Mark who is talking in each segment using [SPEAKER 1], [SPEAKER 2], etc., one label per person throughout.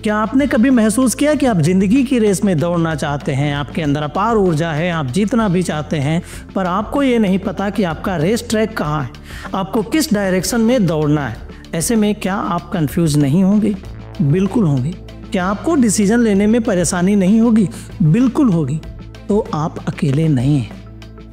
[SPEAKER 1] क्या आपने कभी महसूस किया कि आप जिंदगी की रेस में दौड़ना चाहते हैं, आपके अंदर अपार ऊर्जा है, आप जीतना भी चाहते हैं, पर आपको ये नहीं पता कि आपका रेस ट्रैक कहाँ है, आपको किस डायरेक्शन में दौड़ना है। ऐसे में क्या आप कंफ्यूज नहीं होंगे? बिल्कुल होंगे। क्या आपको डिसीजन लेने में परेशानी नहीं होगी? बिल्कुल होगी। तो आप अकेले नहीं हैं।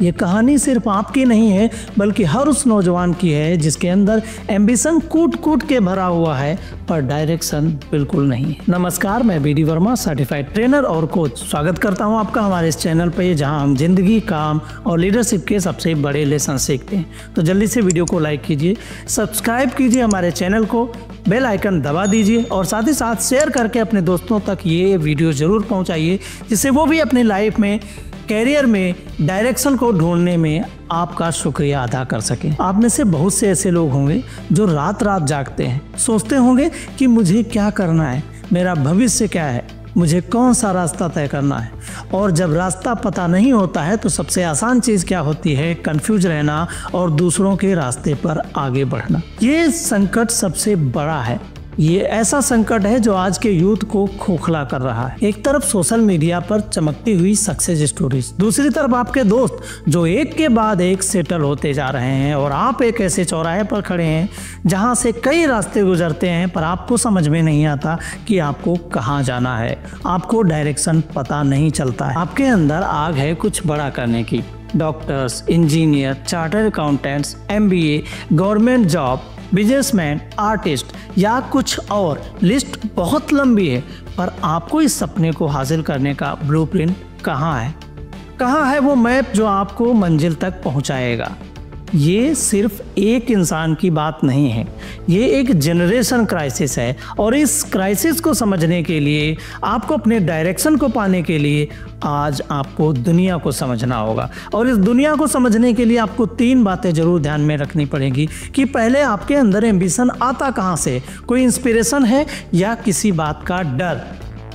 [SPEAKER 1] ये कहानी सिर्फ आपकी नहीं है, बल्कि हर उस नौजवान की है जिसके अंदर एम्बिशन कूट कूट के भरा हुआ है, पर डायरेक्शन बिल्कुल नहीं है। नमस्कार, मैं बीडी वर्मा, सर्टिफाइड ट्रेनर और कोच। स्वागत करता हूं आपका हमारे इस चैनल पे, जहां हम जिंदगी, काम और लीडरशिप के सबसे बड़े लेसन सीखते हैं। तो जल्दी से वीडियो को लाइक कीजिए, सब्सक्राइब कीजिए हमारे चैनल को, बेल आइकन दबा दीजिए और साथ ही साथ शेयर करके अपने दोस्तों तक ये वीडियो ज़रूर पहुँचाइए, जिससे वो भी अपनी लाइफ में, कैरियर में डायरेक्शन को ढूंढने में आपका शुक्रिया अदा कर सकें। आप में से बहुत से ऐसे लोग होंगे जो रात रात जागते हैं, सोचते होंगे कि मुझे क्या करना है, मेरा भविष्य क्या है, मुझे कौन सा रास्ता तय करना है। और जब रास्ता पता नहीं होता है तो सबसे आसान चीज़ क्या होती है? कंफ्यूज रहना और दूसरों के रास्ते पर आगे बढ़ना। ये संकट सबसे बड़ा है। ये ऐसा संकट है जो आज के यूथ को खोखला कर रहा है। एक तरफ सोशल मीडिया पर चमकती हुई सक्सेस स्टोरीज, दूसरी तरफ आपके दोस्त जो एक के बाद एक सेटल होते जा रहे हैं, और आप एक ऐसे चौराहे पर खड़े हैं जहां से कई रास्ते गुजरते हैं, पर आपको समझ में नहीं आता कि आपको कहां जाना है। आपको डायरेक्शन पता नहीं चलता है। आपके अंदर आग है कुछ बड़ा करने की। Doctors, engineer, chartered accountants, MBA, government job, businessman, artist या कुछ और, लिस्ट बहुत लंबी है। पर आपको इस सपने को हासिल करने का ब्लूप्रिंट कहाँ है? कहाँ है वो मैप जो आपको मंजिल तक पहुँचाएगा? ये सिर्फ एक इंसान की बात नहीं है, ये एक जनरेशन क्राइसिस है। और इस क्राइसिस को समझने के लिए, आपको अपने डायरेक्शन को पाने के लिए आज आपको दुनिया को समझना होगा। और इस दुनिया को समझने के लिए आपको 3 बातें जरूर ध्यान में रखनी पड़ेगी कि पहले आपके अंदर एम्बिशन आता कहाँ से, कोई इंस्पिरेशन है या किसी बात का डर।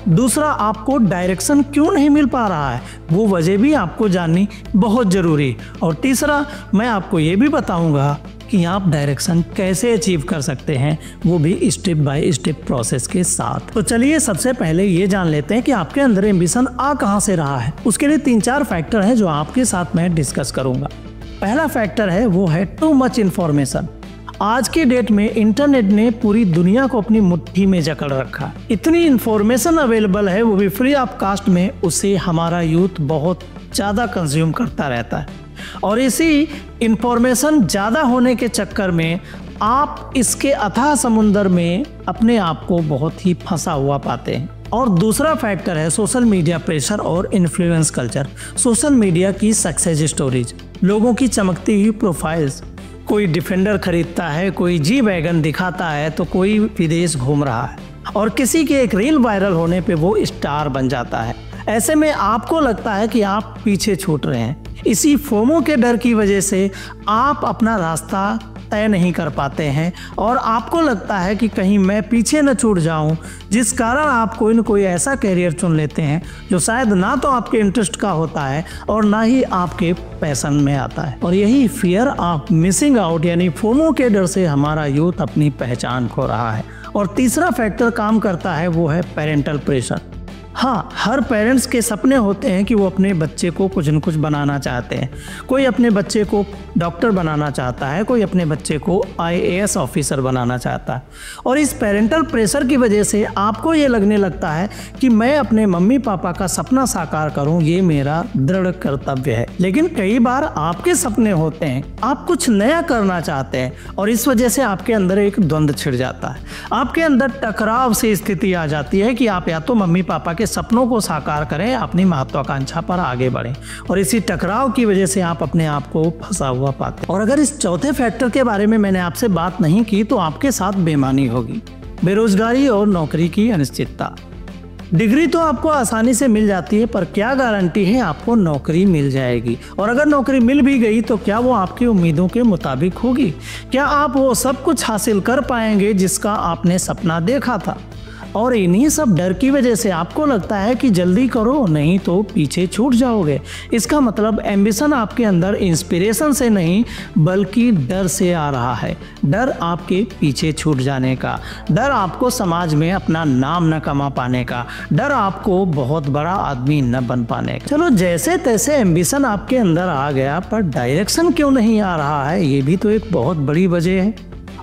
[SPEAKER 1] दूसरा, आपको डायरेक्शन क्यों नहीं मिल पा रहा है, वो वजह भी आपको जाननी बहुत ज़रूरी। और तीसरा, मैं आपको ये भी बताऊंगा कि आप डायरेक्शन कैसे अचीव कर सकते हैं, वो भी स्टेप बाय स्टेप प्रोसेस के साथ। तो चलिए सबसे पहले ये जान लेते हैं कि आपके अंदर एम्बिशन आ कहाँ से रहा है। उसके लिए 3-4 फैक्टर हैं जो आपके साथ मैं डिस्कस करूँगा। पहला फैक्टर है, वो है टू मच इन्फॉर्मेशन। आज के डेट में इंटरनेट ने पूरी दुनिया को अपनी मुट्ठी में जकड़ रखा। इतनी इन्फॉर्मेशन अवेलेबल है, वो भी फ्री ऑफ कास्ट में, उसे हमारा यूथ बहुत ज़्यादा कंज्यूम करता रहता है। और इसी इन्फॉर्मेशन ज़्यादा होने के चक्कर में आप इसके अथाह समुंदर में अपने आप को बहुत ही फंसा हुआ पाते हैं। और दूसरा फैक्टर है सोशल मीडिया प्रेशर और इन्फ्लुएंस कल्चर। सोशल मीडिया की सक्सेस स्टोरीज, लोगों की चमकती हुई प्रोफाइल्स, कोई डिफेंडर खरीदता है, कोई जी वैगन दिखाता है, तो कोई विदेश घूम रहा है, और किसी के एक रील वायरल होने पे वो स्टार बन जाता है। ऐसे में आपको लगता है कि आप पीछे छूट रहे हैं। इसी फोमो के डर की वजह से आप अपना रास्ता तय नहीं कर पाते हैं, और आपको लगता है कि कहीं मैं पीछे न छूट जाऊं, जिस कारण आप कोई न कोई ऐसा कैरियर चुन लेते हैं जो शायद ना तो आपके इंटरेस्ट का होता है और ना ही आपके पैशन में आता है। और यही फियर ऑफ मिसिंग आउट यानी फोमो के डर से हमारा यूथ अपनी पहचान खो रहा है। और तीसरा फैक्टर काम करता है, वो है पेरेंटल प्रेशर। हाँ, हर पेरेंट्स के सपने होते हैं कि वो अपने बच्चे को कुछ न कुछ बनाना चाहते हैं। कोई अपने बच्चे को डॉक्टर बनाना चाहता है, कोई अपने बच्चे को IAS ऑफिसर बनाना चाहता है। और इस पेरेंटल प्रेशर की वजह से आपको ये लगने लगता है कि मैं अपने मम्मी पापा का सपना साकार करूं, ये मेरा दृढ़ कर्तव्य है। लेकिन कई बार आपके सपने होते हैं, आप कुछ नया करना चाहते हैं, और इस वजह से आपके अंदर एक द्वंद्व छिड़ जाता है। आपके अंदर टकराव से स्थिति आ जाती है कि आप या तो मम्मी पापा के सपनों को साकार करें, अपनी महत्वाकांक्षा पर आगे बढ़ें, और इसी टकराव की वजह से आप अपने आप को फंसा हुआ पाते हैं। और अगर इस चौथे फैक्टर के बारे में मैंने आपसे बात नहीं की तो आपके साथ बेईमानी होगी। बेरोजगारी और नौकरी की अनिश्चितता। डिग्री तो आपको आसानी से मिल जाती है, पर क्या गारंटी है आपको नौकरी मिल जाएगी? और अगर नौकरी मिल भी गई तो क्या वो आपकी उम्मीदों के मुताबिक होगी? क्या आप वो सब कुछ हासिल कर पाएंगे जिसका आपने सपना देखा था? और इन्हीं सब डर की वजह से आपको लगता है कि जल्दी करो नहीं तो पीछे छूट जाओगे। इसका मतलब एम्बिशन आपके अंदर इंस्पिरेशन से नहीं बल्कि डर से आ रहा है। डर आपके पीछे छूट जाने का, डर आपको समाज में अपना नाम न कमा पाने का, डर आपको बहुत बड़ा आदमी न बन पाने का। चलो जैसे तैसे एम्बिशन आपके अंदर आ गया, पर डायरेक्शन क्यों नहीं आ रहा है, ये भी तो एक बहुत बड़ी वजह है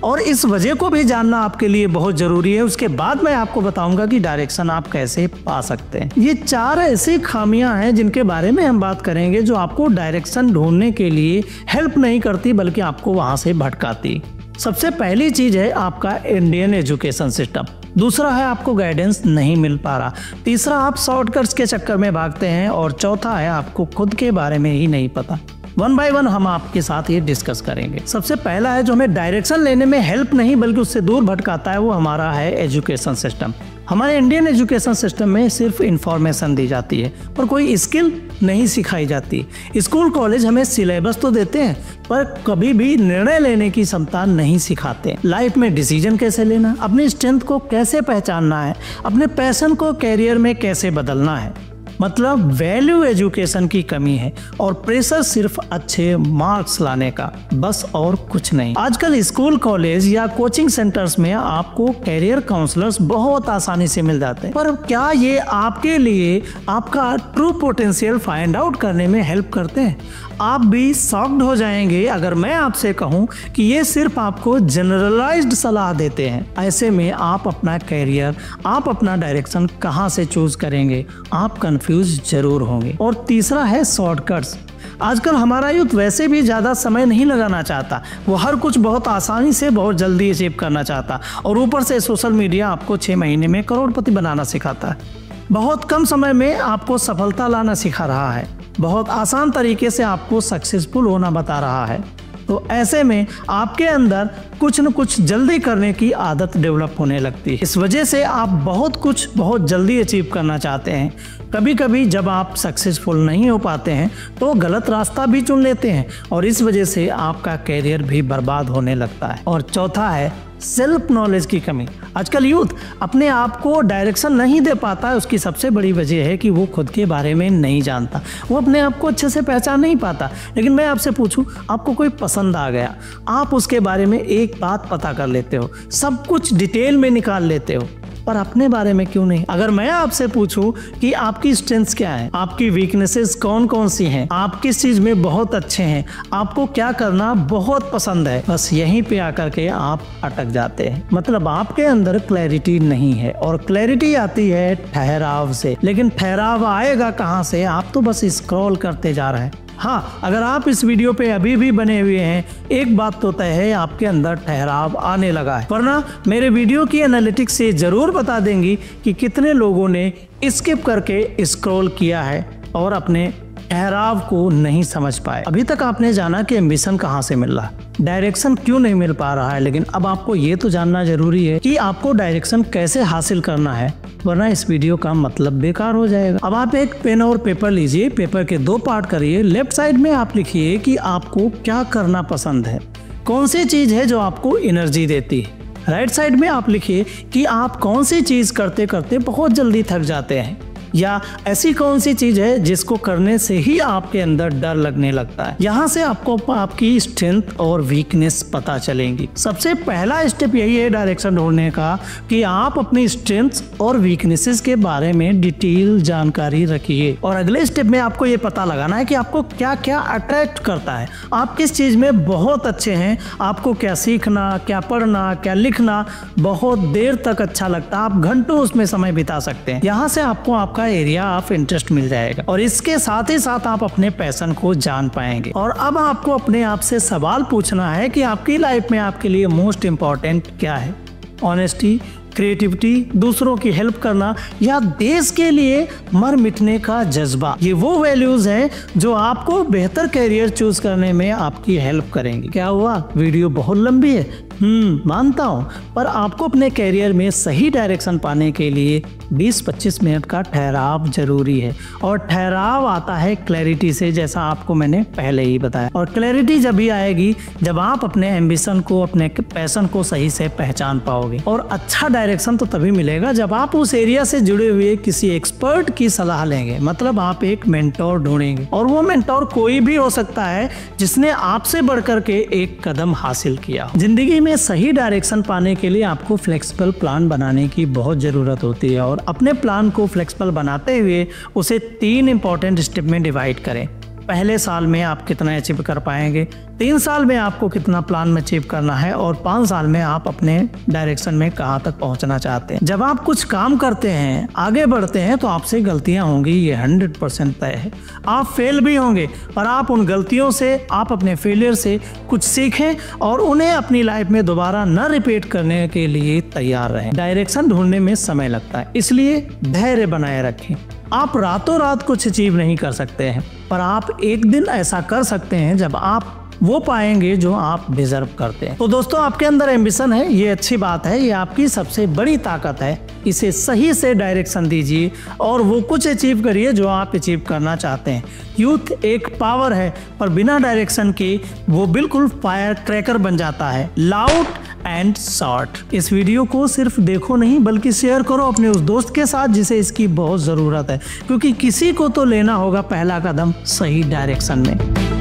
[SPEAKER 1] और इस वजह को भी जानना आपके लिए बहुत जरूरी है। उसके बाद मैं आपको बताऊंगा कि डायरेक्शन आप कैसे पा सकते हैं। ये 4 ऐसी खामियां हैं जिनके बारे में हम बात करेंगे जो आपको डायरेक्शन ढूंढने के लिए हेल्प नहीं करती बल्कि आपको वहां से भटकाती। सबसे पहली चीज है आपका इंडियन एजुकेशन सिस्टम। दूसरा है आपको गाइडेंस नहीं मिल पा रहा। तीसरा आप शॉर्टकट्स के चक्कर में भागते हैं और चौथा है आपको खुद के बारे में ही नहीं पता। 1 बाय 1 हम आपके साथ ये डिस्कस करेंगे। सबसे पहला है जो हमें डायरेक्शन लेने में हेल्प नहीं बल्कि उससे दूर भटकाता है, वो हमारा है एजुकेशन सिस्टम। हमारे इंडियन एजुकेशन सिस्टम में सिर्फ इंफॉर्मेशन दी जाती है पर कोई स्किल नहीं सिखाई जाती। स्कूल कॉलेज हमें सिलेबस तो देते हैं पर कभी भी निर्णय लेने की क्षमता नहीं सिखाते। लाइफ में डिसीजन कैसे लेना, अपनी स्ट्रेंथ को कैसे पहचानना है, अपने पैशन को कैरियर में कैसे बदलना है। मतलब वैल्यू एजुकेशन की कमी है और प्रेशर सिर्फ अच्छे मार्क्स लाने का, बस और कुछ नहीं। आजकल स्कूल कॉलेज या कोचिंग सेंटर्स में आपको कैरियर काउंसलर्स बहुत आसानी से मिल जाते हैं, पर क्या ये आपके लिए आपका ट्रू पोटेंशियल फाइंड आउट करने में हेल्प करते हैं? आप भी शॉक्ड हो जाएंगे अगर मैं आपसे कहूं कि ये सिर्फ आपको जनरलाइज्ड सलाह देते हैं। ऐसे में आप अपना कैरियर, आप अपना डायरेक्शन कहां से चूज करेंगे, आप कंफ्यूज जरूर होंगे। और तीसरा है शॉर्टकट्स। आजकल हमारा यूथ वैसे भी ज़्यादा समय नहीं लगाना चाहता, वो हर कुछ बहुत आसानी से बहुत जल्दी अचीव करना चाहता और ऊपर से सोशल मीडिया आपको 6 महीने में करोड़पति बनाना सिखाता है। बहुत कम समय में आपको सफलता लाना सिखा रहा है, बहुत आसान तरीके से आपको सक्सेसफुल होना बता रहा है। तो ऐसे में आपके अंदर कुछ न कुछ जल्दी करने की आदत डेवलप होने लगती है। इस वजह से आप बहुत कुछ बहुत जल्दी अचीव करना चाहते हैं। कभी कभी जब आप सक्सेसफुल नहीं हो पाते हैं तो गलत रास्ता भी चुन लेते हैं और इस वजह से आपका कैरियर भी बर्बाद होने लगता है। और चौथा है सेल्फ नॉलेज की कमी। आजकल यूथ अपने आप को डायरेक्शन नहीं दे पाता है, उसकी सबसे बड़ी वजह है कि वो खुद के बारे में नहीं जानता, वो अपने आप को अच्छे से पहचान नहीं पाता। लेकिन मैं आपसे पूछूं, आपको कोई पसंद आ गया, आप उसके बारे में एक बात पता कर लेते हो, सब कुछ डिटेल में निकाल लेते हो, पर अपने बारे में क्यों नहीं? अगर मैं आपसे पूछूं कि आपकी स्ट्रेंथ्स क्या है, आपकी वीकनेसेस कौन कौन सी हैं, आप किस चीज में बहुत अच्छे हैं, आपको क्या करना बहुत पसंद है, बस यहीं पे आकर के आप अटक जाते हैं। मतलब आपके अंदर क्लैरिटी नहीं है और क्लैरिटी आती है ठहराव से। लेकिन ठहराव आएगा कहाँ से? आप तो बस स्क्रॉल करते जा रहे हैं। हाँ, अगर आप इस वीडियो पे अभी भी बने हुए हैं, एक बात तो तय है, आपके अंदर ठहराव आने लगा है। वरना मेरे वीडियो की एनालिटिक्स से जरूर बता देंगी कि कितने लोगों ने स्किप करके स्क्रॉल किया है और अपने ठहराव को नहीं समझ पाए। अभी तक आपने जाना कि एम्बिशन कहाँ से मिल रहा है, डायरेक्शन क्यों नहीं मिल पा रहा है, लेकिन अब आपको ये तो जानना जरूरी है कि आपको डायरेक्शन कैसे हासिल करना है, वरना इस वीडियो का मतलब बेकार हो जाएगा। अब आप एक पेन और पेपर लीजिए, पेपर के 2 पार्ट करिए। लेफ्ट साइड में आप लिखिए कि आपको क्या करना पसंद है, कौन सी चीज है जो आपको एनर्जी देती है। राइट साइड में आप लिखिए कि आप कौन सी चीज करते करते बहुत जल्दी थक जाते हैं, या ऐसी कौन सी चीज है जिसको करने से ही आपके अंदर डर लगने लगता है। यहाँ से आपको आपकी स्ट्रेंथ और वीकनेस पता चलेंगी। सबसे पहला स्टेप यही है डायरेक्शन ढूंढने का कि आप अपनी स्ट्रेंथ्स और वीकनेसेस के बारे में डिटेल जानकारी रखिए। और अगले स्टेप में आपको ये पता लगाना है कि आपको क्या क्या अट्रैक्ट करता है, आप किस चीज में बहुत अच्छे हैं, आपको क्या सीखना, क्या पढ़ना, क्या लिखना बहुत देर तक अच्छा लगता है, आप घंटों उसमें समय बिता सकते हैं। यहाँ से आपको आपका एरिया ऑफ इंटरेस्ट मिल जाएगा और इसके साथ ही साथ आप अपने पैशन को जान पाएंगे। और अब आपको अपने आप से सवाल पूछना है कि आपकी लाइफ में आपके लिए मोस्ट इम्पोर्टेंट क्या है? ऑनेस्टी, क्रिएटिविटी, दूसरों की हेल्प करना, या देश के लिए मर मिटने का जज्बा? ये वो वैल्यूज हैं जो आपको बेहतर कैरियर चूज करने में आपकी हेल्प करेंगे। क्या हुआ, वीडियो बहुत लंबी है, मानता हूँ, पर आपको अपने कैरियर में सही डायरेक्शन पाने के लिए 20-25 मिनट का ठहराव जरूरी है। और ठहराव आता है क्लैरिटी से, जैसा आपको मैंने पहले ही बताया। और क्लैरिटी जब भी आएगी जब आप अपने एम्बिशन को, अपने पैशन को सही से पहचान पाओगे। और अच्छा डायरेक्शन तो तभी मिलेगा जब आप उस एरिया से जुड़े हुए किसी एक्सपर्ट की सलाह लेंगे। मतलब आप एक मेंटोर ढूंढेंगे, और वो मेंटोर कोई भी हो सकता है जिसने आपसे बढ़कर के एक कदम हासिल किया। जिंदगी में सही डायरेक्शन पाने के लिए आपको फ्लेक्सिबल प्लान बनाने की बहुत जरूरत होती है, और अपने प्लान को फ्लेक्सिबल बनाते हुए उसे 3 इंपॉर्टेंट स्टेप में डिवाइड करें। पहले साल में आप कितना अचीव कर पाएंगे, 3 साल में आपको कितना प्लान में अचीव करना है, और 5 साल में आप अपने डायरेक्शन में कहां तक पहुंचना चाहते हैं। जब आप कुछ काम करते हैं, आगे बढ़ते हैं, तो आपसे गलतियां होंगी, ये 100% तय है। आप फेल भी होंगे, पर आप उन गलतियों से, आप अपने फेलियर से कुछ सीखें और उन्हें अपनी लाइफ में दोबारा न रिपीट करने के लिए तैयार रहें। डायरेक्शन ढूंढने में समय लगता है, इसलिए धैर्य बनाए रखें। आप रातों रात कुछ अचीव नहीं कर सकते हैं, पर आप एक दिन ऐसा कर सकते हैं जब आप वो पाएंगे जो आप डिजर्व करते हैं। तो दोस्तों, आपके अंदर एम्बिशन है, ये अच्छी बात है, ये आपकी सबसे बड़ी ताकत है। इसे सही से डायरेक्शन दीजिए और वो कुछ अचीव करिए जो आप अचीव करना चाहते हैं। यूथ एक पावर है, पर बिना डायरेक्शन के वो बिल्कुल फायर क्रैकर बन जाता है, लाउड एंड शॉर्ट। इस वीडियो को सिर्फ देखो नहीं, बल्कि शेयर करो अपने उस दोस्त के साथ जिसे इसकी बहुत ज़रूरत है, क्योंकि किसी को तो लेना होगा पहला कदम सही डायरेक्शन में।